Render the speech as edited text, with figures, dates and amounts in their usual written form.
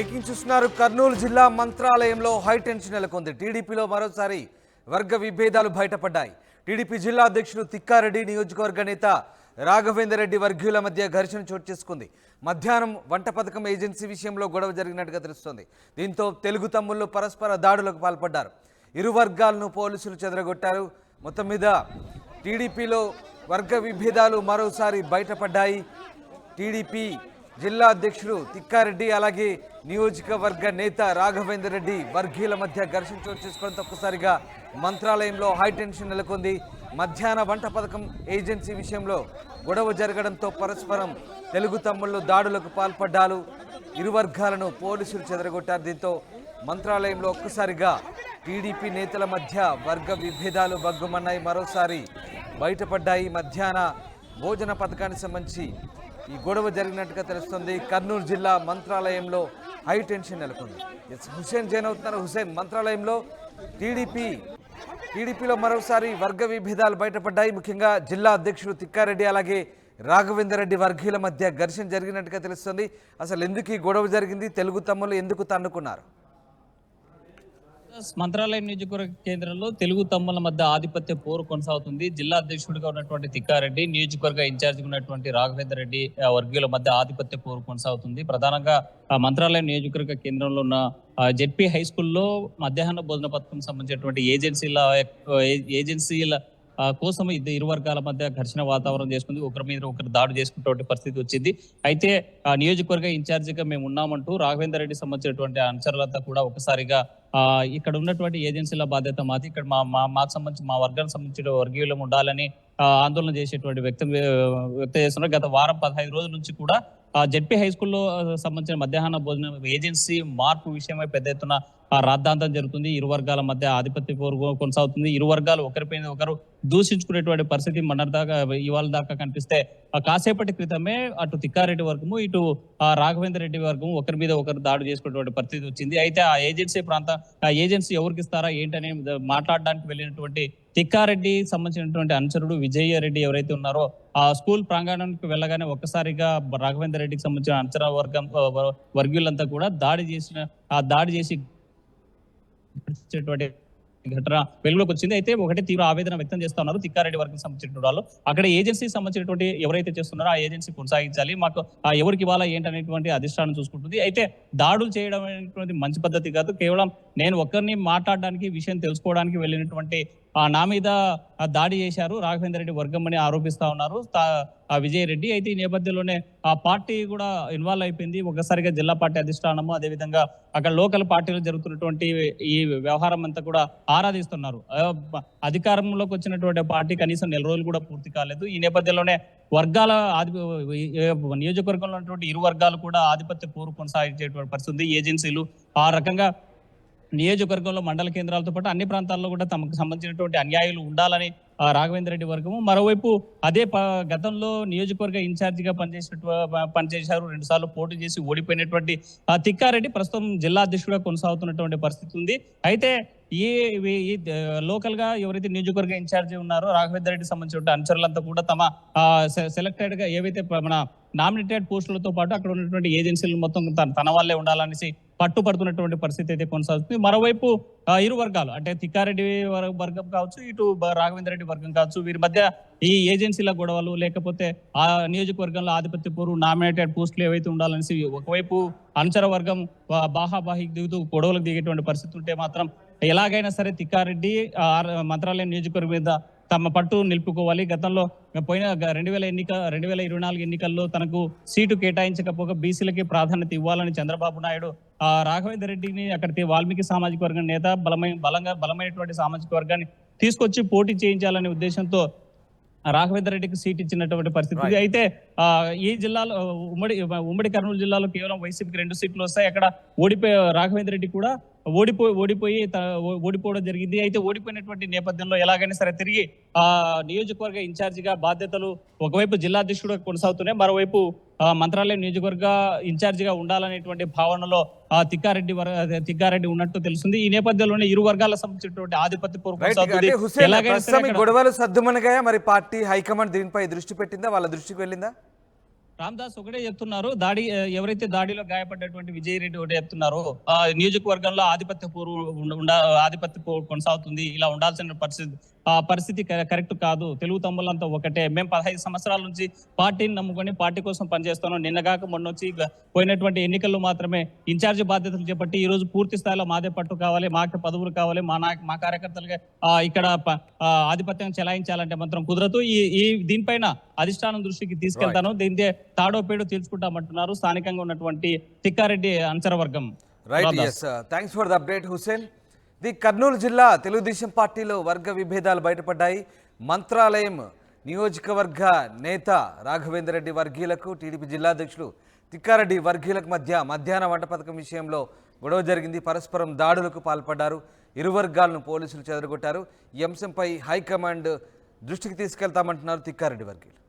Breaking చూస్తున్నారు. కర్నూలు జిల్లా మంత్రాలయంలో high tension నెలకొంది. టీడీపీలో మరోసారి వర్గ విభేదాలు బయటపడ్డాయి. టీడీపీ జిల్లా అధ్యక్షుడు తిక్కారెడ్డి, నియోజకవర్గ నేత రాఘవేందర్ రెడ్డి వర్గీయుల మధ్య ఘర్షణ చోటు చేసుకుంది. మధ్యాహ్నం వంట పథకం ఏజెన్సీ విషయంలో గొడవ జరిగినట్టుగా తెలుస్తోంది. దీంతో తెలుగు తమ్ముళ్లు పరస్పర దాడులకు పాల్పడ్డారు. ఇరు వర్గాలను పోలీసులు చెదరగొట్టారు. మొత్తం మీద టీడీపీలో వర్గ విభేదాలు మరోసారి బయటపడ్డాయి. టీడీపీ జిల్లా అధ్యక్షుడు తిక్కారెడ్డి అలాగే నియోజకవర్గ నేత రాఘవేందర్ రెడ్డి వర్గీయుల మధ్య ఘర్షణ చోటు చేసుకోవడంతో ఒక్కసారిగా మంత్రాలయంలో హై టెన్షన్ నెలకొంది. మధ్యాహ్న వంట పథకం ఏజెన్సీ విషయంలో గొడవ జరగడంతో పరస్పరం తెలుగు తమ్ముళ్లు దాడులకు పాల్పడ్డారు. ఇరు వర్గాలను పోలీసులు చెదరగొట్టారు. దీంతో మంత్రాలయంలో ఒక్కసారిగా టీడీపీ నేతల మధ్య వర్గ విభేదాలు బగ్గుమన్నాయి, మరోసారి బయటపడ్డాయి. మధ్యాహ్న భోజన పథకానికి సంబంధించి ఈ గొడవ జరిగినట్టుగా తెలుస్తుంది. కర్నూలు జిల్లా మంత్రాలయంలో హై టెన్షన్ నెలకొంది. హుసేన్ జైన్ అవుతున్నారు. హుసేన్, మంత్రాలయంలో టీడీపీలో మరోసారి వర్గ విభేదాలు బయటపడ్డాయి. ముఖ్యంగా జిల్లా అధ్యక్షుడు తిక్కారెడ్డి అలాగే రాఘవేందర్ రెడ్డి వర్గీయుల మధ్య ఘర్షణ జరిగినట్టుగా తెలుస్తుంది. అసలు ఎందుకు ఈ గొడవ జరిగింది? తెలుగు తమ్ముళ్ళు ఎందుకు తన్నుకున్నారు? మంత్రాలయం నియోజకవర్గ కేంద్రంలో తెలుగు తమ్ముల మధ్య ఆధిపత్య పోరు కొనసాగుతుంది. జిల్లా అధ్యక్షుడిగా ఉన్నటువంటి తిక్కారెడ్డి, నియోజకవర్గ ఇన్ఛార్జిగా ఉన్నటువంటి రాఘవేందర్ రెడ్డి వర్గీయుల మధ్య ఆధిపత్య పోరు కొనసాగుతుంది. ప్రధానంగా మంత్రాలయం నియోజకవర్గ కేంద్రంలో ఉన్న జెడ్పీ హై స్కూల్లో మధ్యాహ్న భోజన పథకం సంబంధించినటువంటి ఏజెన్సీల కోసం ఇరు వర్గాల మధ్య ఘర్షణ వాతావరణం చేసుకుంది. ఒకరి మీద ఒకరు దాడి చేసుకునే పరిస్థితి వచ్చింది. అయితే నియోజకవర్గ ఇన్ఛార్జిగా మేము ఉన్నామంటూ రాఘవేందర్ రెడ్డి సంబంధించినటువంటి అనుచరులంతా కూడా ఒకసారిగా ఇక్కడ ఉన్నటువంటి ఏజెన్సీల బాధ్యత మాది, ఇక్కడ మాకు సంబంధించి మా వర్గానికి సంబంధించిన వర్గీయులం ఉండాలని ఆందోళన చేసేటువంటి వ్యక్తం చేస్తున్నారు. గత వారం 15 రోజుల నుంచి కూడా జెడ్పీ హై స్కూల్లో సంబంధించిన మధ్యాహ్న భోజనం ఏజెన్సీ మార్పు విషయమై పెద్ద ఎత్తున రాద్ధాంతం జరుగుతుంది. ఇరు వర్గాల మధ్య ఆధిపత్య పోరు కొనసాగుతుంది. ఇరు వర్గాలు ఒకరిపైన ఒకరు దూషించుకునేటువంటి పరిస్థితి ఇవాళ దాకా కనిపిస్తే, కాసేపటి క్రితమే అటు తిక్కారెడ్డి వర్గము ఇటు రాఘవేందర్ రెడ్డి వర్గము ఒకరి మీద ఒకరు దాడి చేసుకునేటువంటి పరిస్థితి వచ్చింది. అయితే ఆ ఏజెన్సీ ఎవరికి ఇస్తారా ఏంటని మాట్లాడడానికి వెళ్ళినటువంటి తిక్కారెడ్డి సంబంధించినటువంటి అనుచరుడు విజయ రెడ్డి ఎవరైతే ఉన్నారో ఆ స్కూల్ ప్రాంగణానికి వెళ్ళగానే ఒక్కసారిగా రాఘవేందర్ రెడ్డికి సంబంధించిన అనుచర వర్గీయులంతా కూడా దాడి చేసి ఘటన వెలుగులోకి వచ్చింది. అయితే ఒకటి తీవ్ర ఆవేదన వ్యక్తం చేస్తా ఉన్నారు తిక్కారెడ్డి వర్గం సంబంధించిన వాళ్ళు. అక్కడ ఏజెన్సీ సంబంధించినటువంటి ఎవరైతే చేస్తున్నారో ఆ ఏజెన్సీ కొనసాగించాలి, మాకు ఎవరికి ఇవ్వాలా ఏంటనేటువంటి అధిష్టానం చూసుకుంటుంది. అయితే దాడులు చేయడం అనేటువంటి మంచి పద్ధతి కాదు. కేవలం నేను ఒక్కరిని మాట్లాడడానికి విషయం తెలుసుకోవడానికి వెళ్ళినటువంటి నా మీద దాడి చేశారు రాఘవేందర్ రెడ్డి వర్గం అని ఆరోపిస్తా ఉన్నారు విజయ్ రెడ్డి. అయితే ఈ నేపథ్యంలోనే ఆ పార్టీ కూడా ఇన్వాల్వ్ అయిపోయింది. ఒకసారిగా జిల్లా పార్టీ అధిష్టానము అదేవిధంగా అక్కడ లోకల్ పార్టీలో జరుగుతున్నటువంటి ఈ వ్యవహారం అంతా కూడా ఆరాధిస్తున్నారు. అధికారంలోకి వచ్చినటువంటి పార్టీ కనీసం 4 రోజులు కూడా పూర్తి కాలేదు. ఈ నేపథ్యంలోనే వర్గాల నియోజకవర్గంలో ఉన్నటువంటి ఇరు వర్గాలు కూడా ఆధిపత్య పోరు కొనసాగించేటువంటి పరిస్థితి. ఏజెన్సీలు ఆ రకంగా నియోజకవర్గంలో మండల కేంద్రాలతో పాటు అన్ని ప్రాంతాల్లో కూడా తమకు సంబంధించినటువంటి అన్యాయాలు ఉండాలని రాఘవేందర్ రెడ్డి వర్గము. మరోవైపు అదే గతంలో నియోజకవర్గ ఇన్ఛార్జిగా పనిచేశారు, 2 సార్లు పోటీ చేసి ఓడిపోయినటువంటి తిక్కారెడ్డి ప్రస్తుతం జిల్లా అధ్యక్షుడిగా కొనసాగుతున్నటువంటి పరిస్థితి ఉంది. అయితే ఈ లోకల్ గా ఎవరైతే నియోజకవర్గ ఇన్ఛార్జి ఉన్నారో రాఘవేందర్ రెడ్డి సంబంధించిన అనుచరులంతా కూడా తమ సెలెక్టెడ్ గా ఏవైతే మన నామినేటెడ్ పోస్టులతో పాటు అక్కడ ఉన్నటువంటి ఏజెన్సీలు మొత్తం తన వాళ్ళే ఉండాలనేసి పట్టుపడుతున్నటువంటి పరిస్థితి అయితే కొనసాగుతుంది. మరోవైపు ఇరు వర్గాలు అంటే తిక్కారెడ్డి వర్గం కావచ్చు, ఇటు రాఘవేందర్ రెడ్డి వర్గం కావచ్చు, వీరి మధ్య ఈ ఏజెన్సీల గొడవలు లేకపోతే ఆ నియోజకవర్గంలో ఆధిపత్య పోరు నామినేటెడ్ పోస్టులు ఏవైతే ఉండాలనేసి ఒకవైపు అనుచర వర్గం బాహాబాహికి దిగుతూ గొడవలకు దిగేటువంటి పరిస్థితి ఉంటే మాత్రం ఎలాగైనా సరే తిక్కారెడ్డి మంత్రాలయం నియోజకవర్గం మీద తమ పట్టు నిలుపుకోవాలి. గతంలో పోయిన 2024 ఎన్నికల్లో తనకు సీటు కేటాయించకపోగా బీసీలకి ప్రాధాన్యత ఇవ్వాలని చంద్రబాబు నాయుడు రాఘవేందర్ రెడ్డిని అక్కడ వాల్మీకి సామాజిక వర్గం నేత బలమైనటువంటి సామాజిక వర్గాన్ని తీసుకొచ్చి పోటీ చేయించాలనే ఉద్దేశంతో రాఘవేందర్ రెడ్డికి సీట్ ఇచ్చినటువంటి పరిస్థితి. అయితే ఈ జిల్లాలో ఉమ్మడి కర్నూలు జిల్లాలో కేవలం వైసీపీకి 2 సీట్లు వస్తాయి. అక్కడ రాఘవేందర్ రెడ్డి కూడా ఓడిపోవడం జరిగింది. అయితే ఓడిపోయినటువంటి నేపథ్యంలో ఎలాగైనా సరే తిరిగి నియోజకవర్గ ఇన్ఛార్జిగా బాధ్యతలు ఒకవైపు జిల్లా అధ్యక్షుడు కొనసాగుతున్నాయి, మరోవైపు మంత్రాలయం నియోజకవర్గ ఇన్ఛార్జిగా ఉండాలనేటువంటి భావనలో తిక్కారెడ్డి ఉన్నట్టు తెలుస్తుంది. ఈ నేపథ్యంలోనే ఇరు వర్గాల సంబంధించినటువంటి ఆధిపత్య గొడవలు సద్దుమనగా మరి పార్టీ హైకమాండ్ దీనిపై దృష్టి పెట్టిందా? వాళ్ళ దృష్టికి వెళ్ళిందా? రామ్దాస్ ఒకటే చెప్తున్నారు, దాడి ఎవరైతే దాడిలో గాయపడ్డటువంటి విజయ్ రెడ్డి ఒకటే చెప్తున్నారు, నియోజకవర్గంలో ఆధిపత్య కొనసాగుతుంది, ఇలా ఉండాల్సిన పరిస్థితి కరెక్ట్ కాదు, తెలుగు తమ్ముళ్ళంతా ఒకటే, మేము 15 సంవత్సరాల నుంచి పార్టీని నమ్ముకొని పార్టీ కోసం పనిచేస్తున్నాం, నిన్నగాక మొన్న వచ్చి పోయినటువంటి ఎన్నికల్లో మాత్రమే ఇన్ఛార్జి బాధ్యతలు చేపట్టి ఈ రోజు పూర్తి స్థాయిలో మాదే పట్టు కావాలి, మాకే పదవులు కావాలి, మా కార్యకర్తలుగా ఇక్కడ ఆధిపత్యం చెలాయించాలంటే మాత్రం కుదరదు. ఈ దీనిపైన అధిష్టానం దృష్టికి తీసుకెళ్తాను, దీంతో తాడో పేడో తీర్చుకుంటామంటున్నారు స్థానికంగా ఉన్నటువంటి తిక్కారెడ్డి అంచర వర్గం. Right, yes, thanks for the update Hussain. The Kurnool జిల్లా తెలుగుదేశం పార్టీలో వర్గ విభేదాలు బయటపడ్డాయి. మంత్రాలయం నియోజకవర్గ నేత రాఘవేందర్ రెడ్డి వర్గీయులకు టీడీపీ జిల్లా అధ్యక్షులు తిక్కారెడ్డి వర్గీయులకు మధ్య మధ్యాహ్న వంట పథకం విషయంలో గొడవ జరిగింది. పరస్పరం దాడులకు పాల్పడ్డారు. ఇరు వర్గాలను పోలీసులు చెదరగొట్టారు. ఈ అంశంపై హైకమాండ్ దృష్టికి తీసుకెళ్తామంటున్నారు తిక్కారెడ్డి వర్గీయులు.